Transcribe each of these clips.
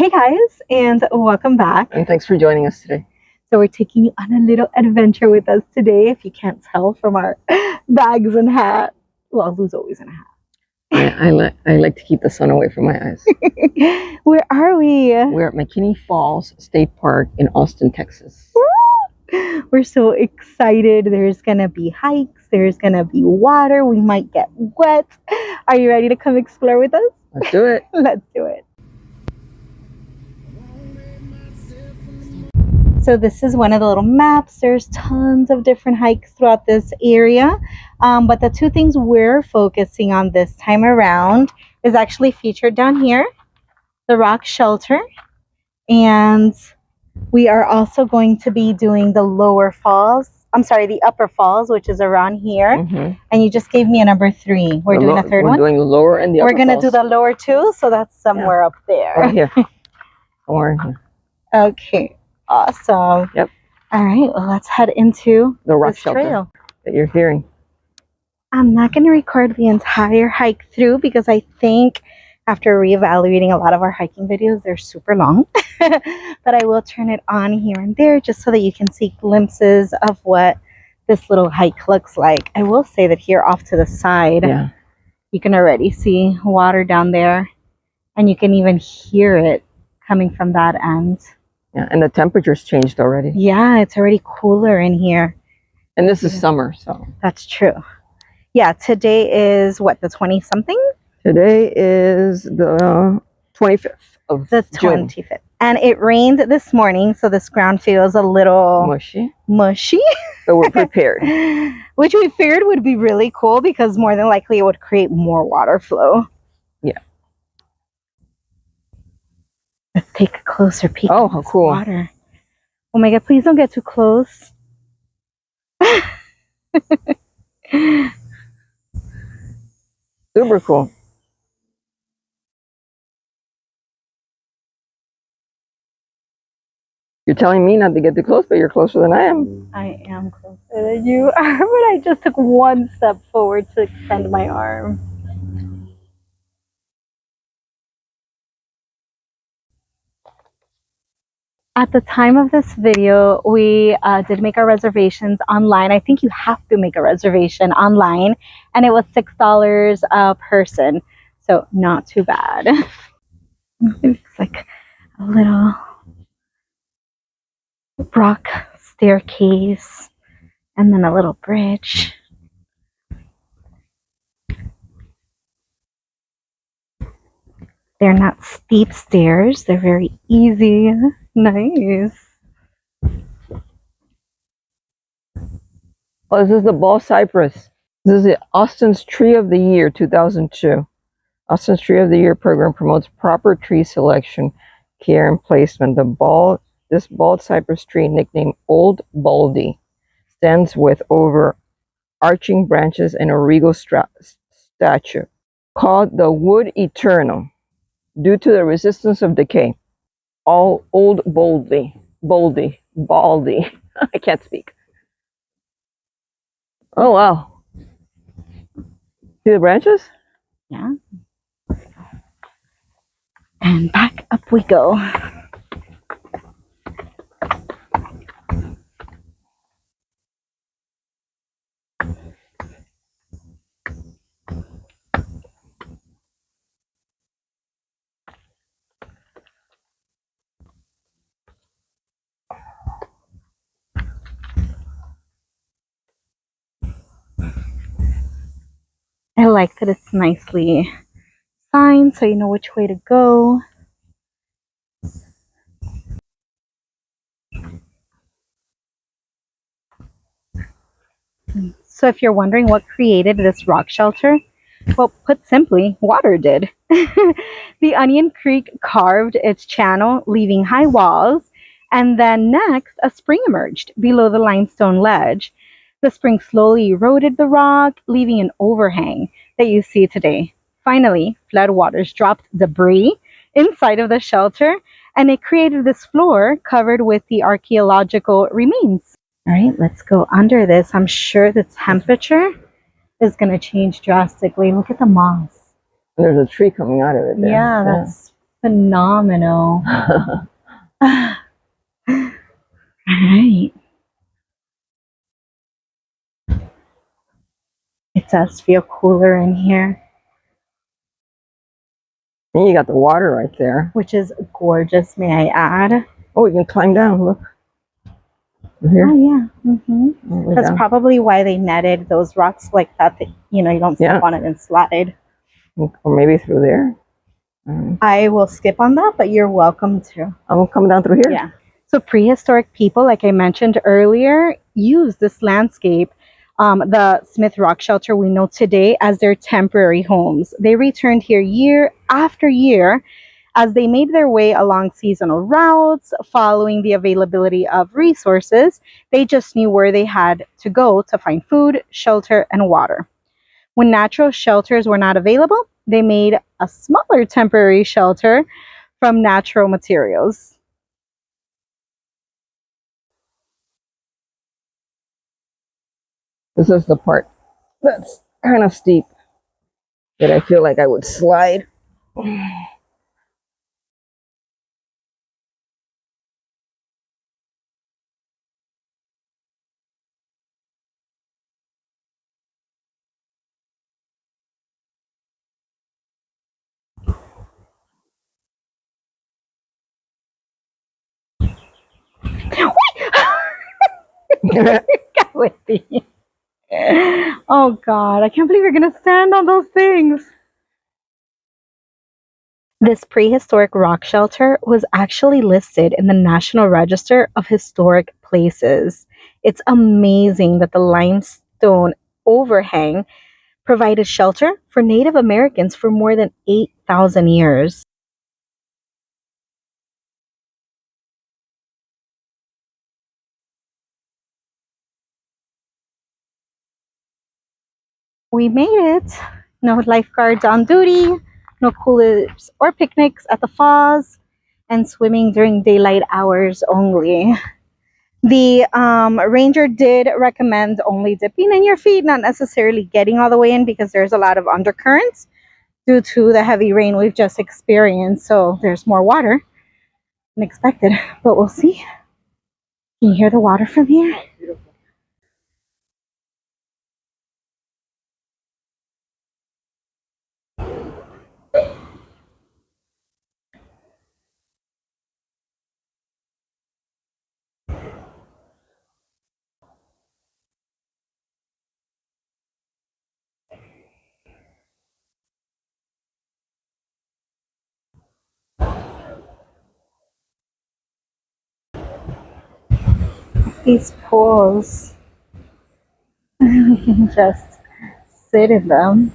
Hey guys, and welcome back. And thanks for joining us today. So we're taking you on a little adventure with us today, if you can't tell from our bags and hat. Well, Lou's always in a hat. I like to keep the sun away from my eyes. Where are we? We're at McKinney Falls State Park in Austin, Texas. We're so excited. There's gonna be hikes, there's gonna be water, we might get wet. Are you ready to come explore with us? Let's do it. Let's do it. So this is one of the little maps. There's tons of different hikes throughout this area. But the two things we're focusing on this time around is actually featured down here, the rock shelter. And we are also going to be doing the the upper falls, which is around here. And you just gave me a number 3. We're doing a third one? We're doing the lower and the upper We're going to do the lower too, so that's somewhere up there. Right here. Somewhere in here. Okay. Awesome. Yep. All right. Well, let's head into the rock this shelter trail that you're hearing. I'm not going to record the entire hike through because I think after reevaluating a lot of our hiking videos, they're super long. But I will turn it on here and there just so that you can see glimpses of what this little hike looks like. I will say that here off to the side, you can already see water down there, and you can even hear it coming from that end. Yeah, and the temperature's changed already. Yeah, it's already cooler in here. And this is summer, so. That's true. Yeah, today is what, the 20-something? Today is the 25th of June. 25th. And it rained this morning, so this ground feels a little mushy. But we're prepared. Which we figured would be really cool because more than likely it would create more water flow. Yeah. Let's take a closer peek. Oh, how cool. Water. Oh my God, please don't get too close. Super cool. You're telling me not to get too close, but you're closer than I am. I am closer than you are, but I just took one step forward to extend my arm. At the time of this video, we did make our reservations online. I think you have to make a reservation online, and it was $6 a person, so not too bad. It's like a little rock staircase, and then a little bridge. They're not steep stairs, they're very easy. Nice. Oh, this is the ball cypress. This is the Austin's Tree of the Year 2002. Austin's Tree of the Year program promotes proper tree selection, care, and placement. This bald cypress tree, nicknamed Old Baldy, stands with overarching branches and a regal statue, called the Wood Eternal, due to the resistance of decay. Old Baldy. I can't speak. Oh, wow. See the branches? Yeah. And back up we go. I like that it's nicely signed so you know which way to go. So if you're wondering what created this rock shelter, well, put simply, water did. The Onion Creek carved its channel, leaving high walls, and then next, a spring emerged below the limestone ledge. The spring slowly eroded the rock, leaving an overhang that you see today. Finally, floodwaters dropped debris inside of the shelter, and it created this floor covered with the archaeological remains. All right, let's go under this. I'm sure the temperature is going to change drastically. Look at the moss. There's a tree coming out of it there. Yeah, that's Phenomenal. All right. It does feel cooler in here, And you got the water right there. which is gorgeous, may I add. Oh, you can climb down. Look. Here. Oh, yeah. That's Down. probably why they netted those rocks like that, you don't step on it and slide. Or maybe through there. I will skip on that, but you're welcome to. I'll come down through here. Yeah. So prehistoric people, like I mentioned earlier, used this landscape, the Smith Rock Shelter we know today, as their temporary homes. They returned here year after year as they made their way along seasonal routes, following the availability of resources. They just knew where they had to go to find food, shelter, and water. When natural shelters were not available, they made a smaller temporary shelter from natural materials. This is the part that's kind of steep that I feel like I would slide. Get with me. Oh God, I can't believe you're gonna stand on those things. This prehistoric rock shelter was actually listed in the National Register of Historic Places. It's amazing that the limestone overhang provided shelter for Native Americans for more than 8,000 years. We made it. No lifeguards on duty, no coolers or picnics at the falls, and swimming during daylight hours only. The ranger did recommend only dipping in your feet, not necessarily getting all the way in, because there's a lot of undercurrents due to the heavy rain we've just experienced. So there's more water than expected, but we'll see. Can you hear the water from here? These pools, we can just sit in them.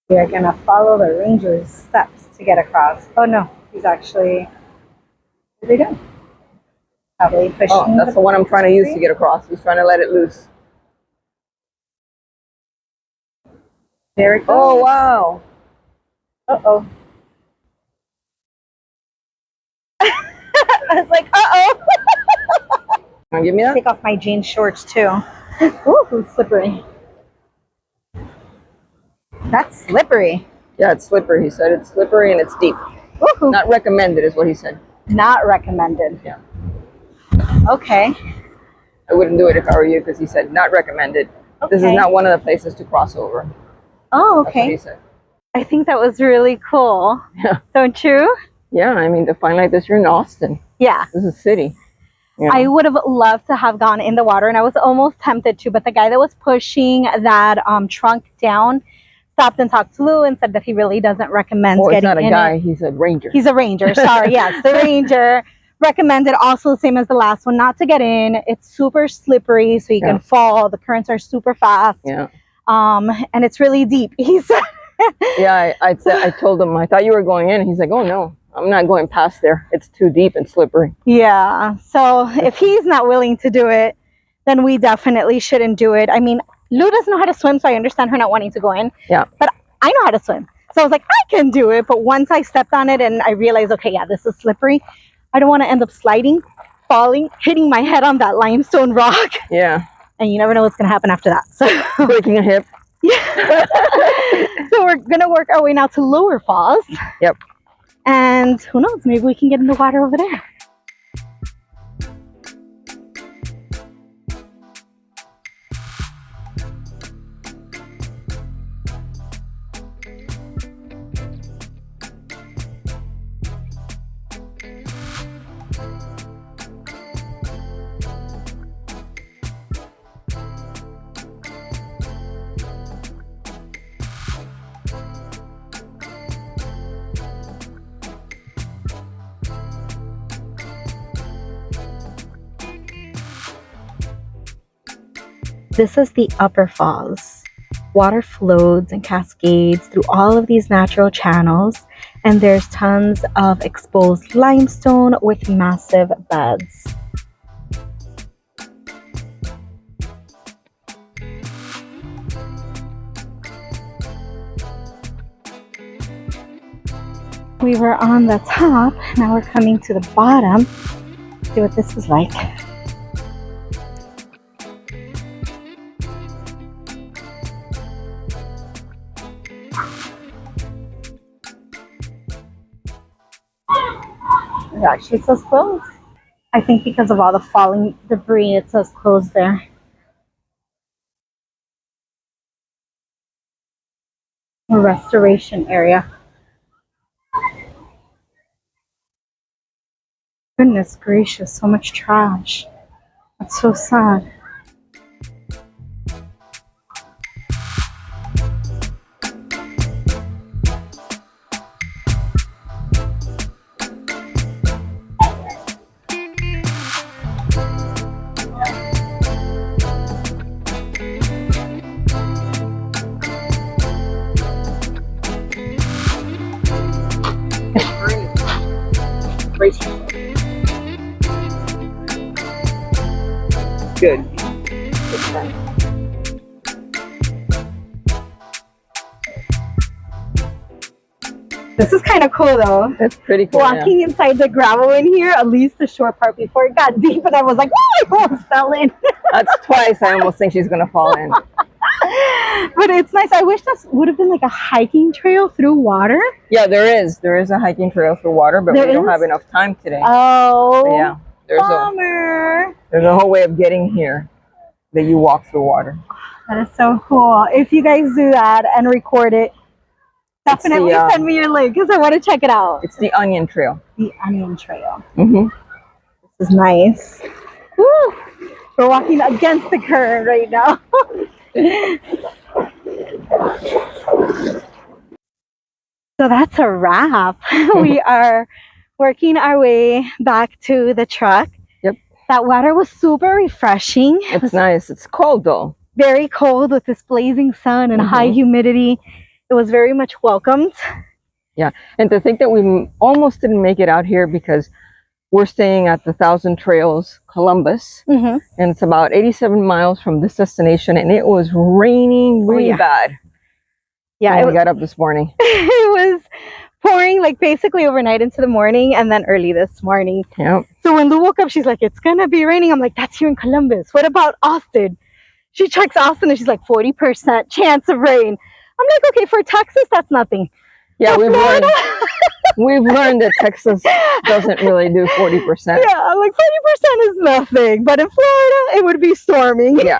We are gonna follow the ranger's steps to get across. Oh no, he's actually, what are they doing? Probably pushing. Oh, that's the one I'm trying to use to get across. He's trying to let it loose. There it goes. Oh, wow. Uh-oh. I was like, uh-oh. Wanna give me that? Take off my jean shorts too. Ooh, slippery. That's slippery. Yeah, it's slippery. He said it's slippery and it's deep. Woohoo. Not recommended is what he said. Not recommended. Yeah. Okay. I wouldn't do it if I were you, because he said not recommended. Okay. This is not one of the places to cross over. Oh, That's what he okay. said. I think that was really cool. Yeah. Don't you? Yeah, I mean, to find like this, you're in Austin. Yeah. This is a city. Yeah. I would have loved to have gone in the water, and I was almost tempted to, but the guy that was pushing that trunk down stopped and talked to Lou and said that he really doesn't recommend Oh, it's getting not a in guy. it. He's a ranger. He's a ranger. Sorry. Yes, the ranger recommended, also the same as the last one, not to get in. It's super slippery, so you can fall. The currents are super fast. Yeah. And it's really deep. He said. Yeah, I told him, I thought you were going in. And he's like, oh no, I'm not going past there. It's too deep and slippery. Yeah. So if he's not willing to do it, then we definitely shouldn't do it. I mean, Lou doesn't know how to swim, so I understand her not wanting to go in. Yeah. But I know how to swim. So I was like, I can do it. But once I stepped on it and I realized, okay, yeah, this is slippery. I don't want to end up sliding, falling, hitting my head on that limestone rock. Yeah. And you never know what's going to happen after that. So Breaking a hip. yeah. So we're going to work our way now to Lower Falls. Yep. And who knows, maybe we can get in the water over there. This is the Upper Falls. Water flows and cascades through all of these natural channels, and there's tons of exposed limestone with massive beds. We were on the top, now we're coming to the bottom. See what this is like. It actually says closed. I think because of all the falling debris, it says closed there. A restoration area. Goodness gracious, so much trash. That's so sad. Good. This is kind of cool though. That's pretty cool. Walking inside the gravel in here, at least the short part before it got deep, and I was like, oh, I almost fell in. That's twice I almost think she's gonna fall in. But it's nice. I wish this would have been like a hiking trail through water. Yeah, there is. There is a hiking trail through water, but we don't have enough time today. Oh, But yeah. There's a whole way of getting here that you walk through water. That is so cool. If you guys do that and record it, definitely send me your link because I want to check it out. It's the Onion Trail. The Onion Trail. Mm-hmm. This is nice. Woo! We're walking against the current right now. So that's a wrap. We are working our way back to the truck. Yep. That water was super refreshing. It's nice. It's cold though. Very cold with this blazing sun and high humidity. It was very much welcomed. Yeah. And to think that we almost didn't make it out here because we're staying at the Thousand Trails, Columbus. And it's about 87 miles from this destination. And it was raining really bad. Yeah. When we got up this morning. It was pouring like basically overnight into the morning and then early this morning. Yep. So when Lou woke up, she's like, it's going to be raining. I'm like, that's here in Columbus. What about Austin? She checks Austin and she's like, 40% chance of rain. I'm like, okay, for Texas, that's nothing. Yeah, we've learned that Texas doesn't really do 40%. Yeah, I'm like 40% is nothing. But in Florida, it would be storming. Yeah.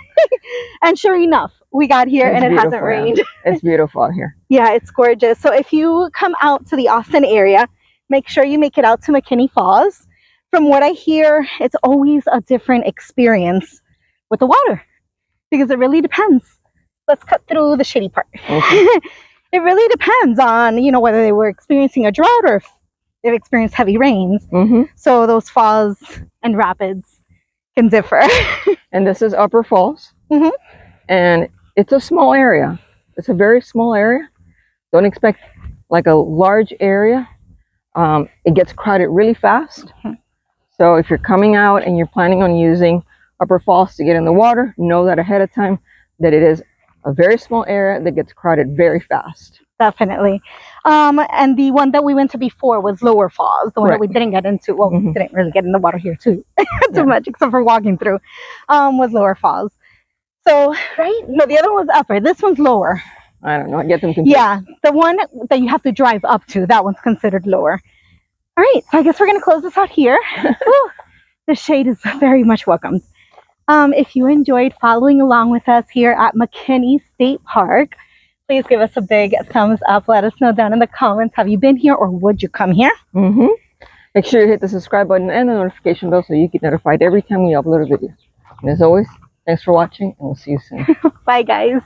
And sure enough, we got here and it hasn't rained. It's beautiful out here. Yeah, it's gorgeous. So if you come out to the Austin area, make sure you make it out to McKinney Falls. From what I hear, it's always a different experience with the water because it really depends. Let's cut through the shitty part. Okay. It really depends on, you know, whether they were experiencing a drought or if they've experienced heavy rains. So those falls and rapids can differ. And this is Upper Falls. And it's a small area. It's a very small area. Don't expect like a large area. It gets crowded really fast. So if you're coming out and you're planning on using Upper Falls to get in the water, know that ahead of time that it is a very small area that gets crowded very fast. definitely. And the one that we went to before was Lower Falls, the one that we didn't get into. Well, we didn't really get in the water here too much, except for walking through. Was Lower Falls. So, right? No, the other one was upper. This one's lower. I don't know. I get them confused. Yeah, the one that you have to drive up to, that one's considered lower. All right, so I guess we're going to close this out here. Whew, the shade is very much welcomed. If you enjoyed following along with us here at McKinney State Park, please give us a big thumbs up. Let us know down in the comments, have you been here or would you come here? Make sure you hit the subscribe button and the notification bell so you get notified every time we upload a video. And as always, thanks for watching, and we'll see you soon. Bye, guys.